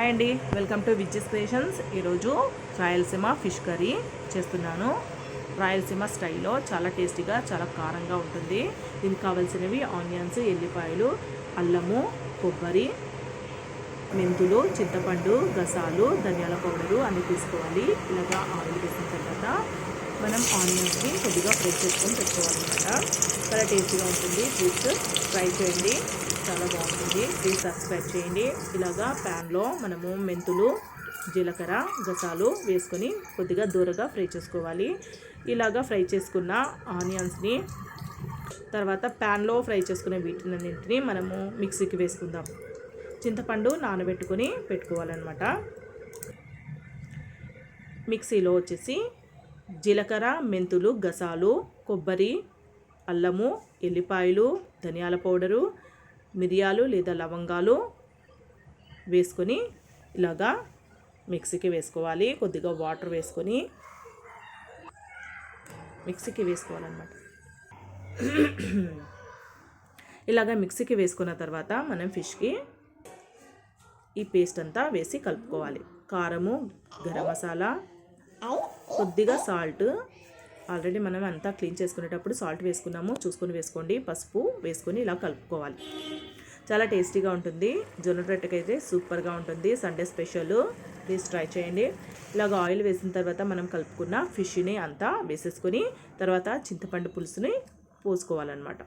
Hi అండి, welcome to Vijji's creations. ఈరోజు Rayalaseema fish curry చేస్తున్నాను. రాయలసీమ స్టైల్లో చాలా టేస్టీగా, చాలా కారంగా ఉంటుంది. దీనికి కావాల్సినవి ఆనియన్స్, ఎల్లిపాయలు, అల్లము, కొబ్బరి, మెంతులు, చింతపండు, గసాలు, ధనియాల పౌడరు అన్నీ తీసుకోవాలి. ఇలాగా ఆయిల్ వేసిన తర్వాత మనం ఆనియన్స్ని కొద్దిగా ఫ్రై చేసుకొని పెట్టుకోవాలన్నమాట. చాలా టేస్టీగా ఉంటుంది. ప్లీజ్ ట్రై చేయండి, చాలా బాగుంటుంది. ప్లీజ్ సబ్స్క్రైబ్ చేయండి. ఇలాగా ప్యాన్లో మనము మెంతులు, జీలకర్ర, గసాలు వేసుకొని కొద్దిగా దూరగా ఫ్రై చేసుకోవాలి. ఇలాగా ఫ్రై చేసుకున్న ఆనియన్స్ని తర్వాత ప్యాన్లో ఫ్రై చేసుకునే వీటినన్నింటినీ మనము మిక్సీకి వేసుకుందాం. చింతపండు నానబెట్టుకొని పెట్టుకోవాలన్నమాట. మిక్సీలో వచ్చేసి జీలకర్ర, మెంతులు, గసాలు, కొబ్బరి, అల్లము, ఎల్లిపాయలు, ధనియాల పౌడరు, మిరియాలు లేదా లవంగాలు వేసుకొని ఇలాగా మిక్సీకి వేసుకోవాలి. కొద్దిగా వాటర్ వేసుకొని మిక్సీకి వేసుకోవాలన్నమాట. ఇలాగా మిక్సీకి వేసుకున్న తర్వాత మనం ఫిష్కి ఈ పేస్ట్ అంతా వేసి కలుపుకోవాలి. కారము, గరం మసాలా, కొద్దిగా సాల్ట్, ఆల్రెడీ మనం అంతా క్లీన్ చేసుకునేటప్పుడు సాల్ట్ వేసుకున్నాము, చూసుకొని వేసుకోండి. పసుపు వేసుకొని ఇలా కలుపుకోవాలి. చాలా టేస్టీగా ఉంటుంది. జొన్న రొట్టెకైతే సూపర్గా ఉంటుంది. Sunday special. ప్లీజ్ ట్రై చేయండి. ఇలాగ ఆయిల్ వేసిన తర్వాత మనం కలుపుకున్న ఫిష్ని అంతా వేసేసుకొని తర్వాత చింతపండు పులుసుని పోసుకోవాలన్నమాట.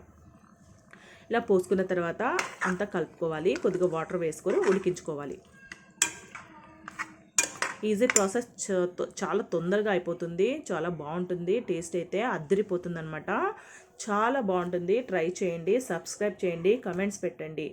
ఇలా పోసుకున్న తర్వాత అంతా కలుపుకోవాలి. కొద్దిగా వాటర్ వేసుకొని ఉడికించుకోవాలి. ఈజీ ప్రాసెస్, చాలా తొందరగా అయిపోతుంది. చాలా బాగుంటుంది. టేస్ట్ అయితే అద్దరిపోతుంది అనమాట. చాలా బాగుంటుంది. ట్రై చేయండి, సబ్స్క్రైబ్ చేయండి, కమెంట్స్ పెట్టండి.